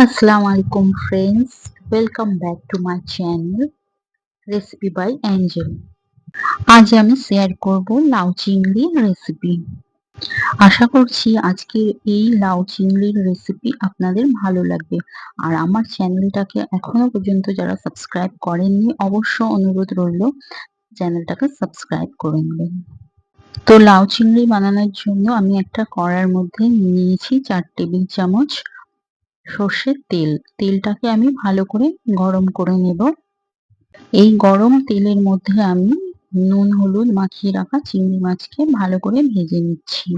আসসালামু আলাইকুম friends, welcome back to my channel recipe by Angel. আজ আমি শেয়ার করব লাউ চিংড়ির রেসিপি। আশা করছি আজকের এই লাউ চিংড়ির রেসিপি আপনাদের ভালো লাগবে। আর আমার চ্যানেলটাকে এখনো পর্যন্ত যারা সাবস্ক্রাইব করেননি, অবশ্য অনুরোধ রইল চ্যানেলটাকে সাবস্ক্রাইব করে নেবেন। তো লাউ চিংড়ি বানানোর জন্য আমি একটা কড়াইয়ের মধ্যে নিয়েছি 4 টেবিল চামচ সর্ষের তেল। তেলটাকে আমি ভালো করে গরম করে নেব। এই গরম তেলের মধ্যে আমি নুন হলুদ মাখিয়ে রাখা চিংড়ি মাছকে ভালো করে ভেজে নিচ্ছি।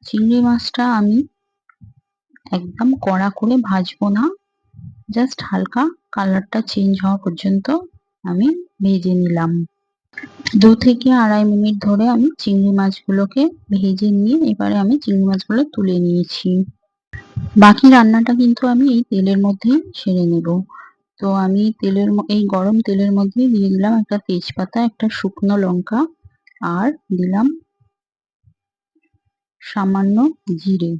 চিংড়ি মাছটা আমি একদম কড়া করে ভাজবো না, জাস্ট হালকা কালারটা চেঞ্জ হওয়া পর্যন্ত আমি ভেজে নিলাম। 2 থেকে 2.5 মিনিট ধরে আমি চিংড়ি মাছগুলোকে ভেজে নিয়ে এবারে আমি চিংড়ি মাছগুলো তুলে নিয়েছি। বাকি রান্নাটা কিন্তু আমি এই তেলের মধ্যেই সেরে নেব। তো আমি এই গরম তেলের মধ্যে দিয়ে দিলাম একটা তেজপাতা, একটা শুকনো লঙ্কা, আর দিলাম সামান্য জিরে।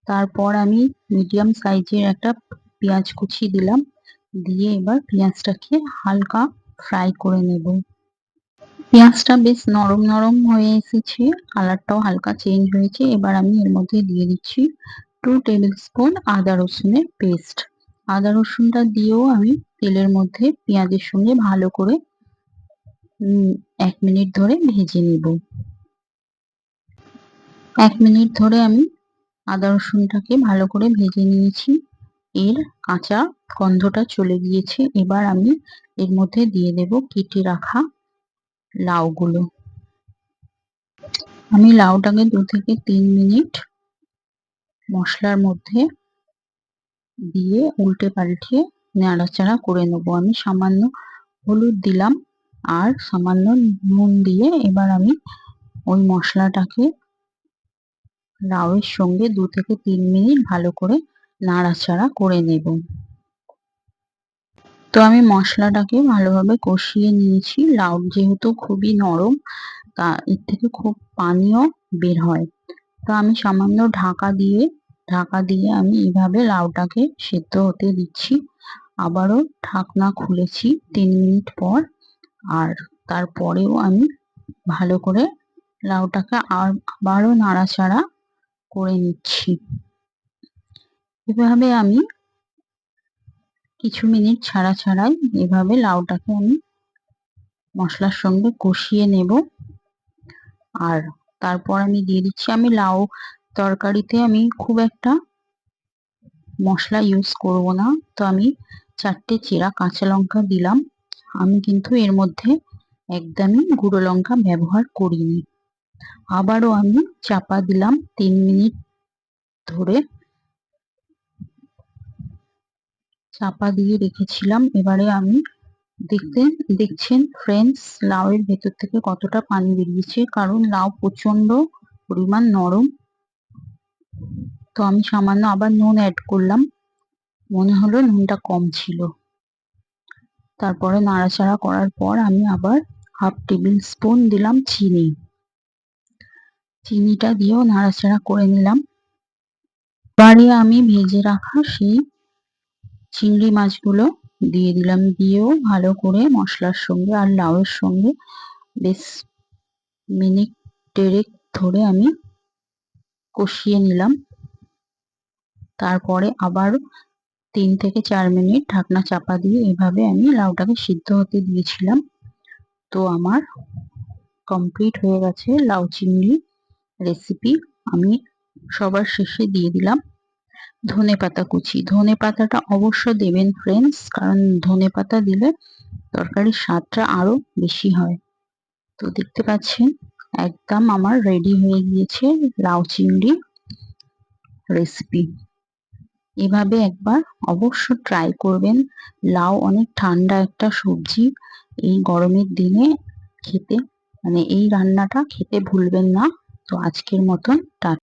তারপর আমি মিডিয়াম সাইজের একটা পেঁয়াজ কুচি দিলাম, দিয়ে এবার পেঁয়াজটাকে হালকা ফ্রাই করে নেব। পেঁয়াজটা বেশ নরম নরম হয়ে এসেছে, কালারটাও হালকা চেঞ্জ হয়েছে। এবার আমি এর মধ্যে দিয়ে দিচ্ছি 2 টেবিল স্পুন আদা রসুনের পেস্ট। আদা রসুনটা দিয়েও আমি তেলের মধ্যে পেঁয়াজের সঙ্গে ভালো করে 1 মিনিট ধরে ভেজে নিব। 1 মিনিট ধরে আমি আদা রসুনটাকে ভালো করে ভেজে নিয়েছি। এর কাঁচা গন্ধটা চলে গিয়েছে। এবার আমি এর মধ্যে দিয়ে দেব কেটে রাখা লাউগুলো। আমি লাউটাকে 2 থেকে 3 মিনিট মশলার মধ্যে দিয়ে উল্টে পাল্টে নাড়াচাড়া করে নেব। আমি সামান্য হলুদ দিলাম আর সামান্য নুন দিয়ে এবার আমি ওই মশলাটাকে লাউয়ের সঙ্গে 2 থেকে 3 মিনিট ভালো করে নাড়াচাড়া করে নেব। তো আমি মশলাটাকে ভালোভাবে কষিয়ে নিয়েছি। লাউ যেহেতু খুবই নরম, তা এর থেকে খুব পানিও বের হয়। তো আমি সামান্য ঢাকা দিয়ে আমি এইভাবে লাউটাকে সেদ্ধ হতে দিচ্ছি। আবারও ঢাকনা খুলেছি 3 মিনিট পর, আর তারপরেও আমি ভালো করে লাউটাকে আবারও নাড়াচাড়া করে নিচ্ছি। এভাবে আমি কিছু মিনিট ছাড়াই এভাবে লাউটাকে আমি মশলার সঙ্গে কষিয়ে নেব। আর তারপর আমি দিয়ে দিচ্ছি, আমি লাউ তরকারিতে আমি খুব একটা মশলা ইউজ করব না, তো আমি 4টে চেরা কাঁচা লঙ্কা দিলাম। আমি কিন্তু এর মধ্যে একদমই গুঁড়ো লঙ্কা ব্যবহার করিনি। আবারও আমি চাপা দিলাম 3 মিনিট ধরে, চাপা দিয়ে রেখেছিলাম। এবারে আমি দেখছেন ফ্রেন্ডস, লাউয়ের ভেতর থেকে কতটা পানি বেরিয়েছে, কারণ লাউ প্রচন্ড পরিমাণ নরম। তো আমি সামান্য আবার নুন অ্যাড করলাম, মনে হলো নুনটা কম ছিল। তারপরে নাড়াচাড়া করার পর আমি আবার 1/2 টেবিল স্পুন দিলাম চিনি। চিনিটা দিয়েও নাড়াচাড়া করে নিলাম। এবারে আমি ভেজে রাখা সেই চিংড়ি মাছগুলো দিয়ে দিলাম, দিয়েও ভালো করে মশলার সঙ্গে আর লাউয়ের সঙ্গে বেশ মিনিট 1.5 ধরে আমি কষিয়ে নিলাম। তারপরে আবার 3 থেকে 4 মিনিট ঢাকনা চাপা দিয়ে এভাবে আমি লাউটাকে সিদ্ধ হতে দিয়েছিলাম। তো আমার কমপ্লিট হয়ে গেছে লাউ চিংড়ি রেসিপি। আমি সবার শেষে দিয়ে দিলাম ধনেপাতা কুচি। ধনেপাতাটা অবশ্য দেবেন ফ্রেন্ডস, কারণ ধনেপাতা দিলে তরকারির স্বাদটা আরো বেশি হয়। তো দেখতে পাচ্ছেন একদম আমার রেডি হয়ে গিয়েছে লাউ চিংড়ি রেসিপি। এভাবে একবার অবশ্য ট্রাই করবেন। লাউ অনেক ঠান্ডা একটা সবজি, এই গরমের দিনে খেতে এই রান্নাটা খেতে ভুলবেন না। তো আজকের মতন টাটা।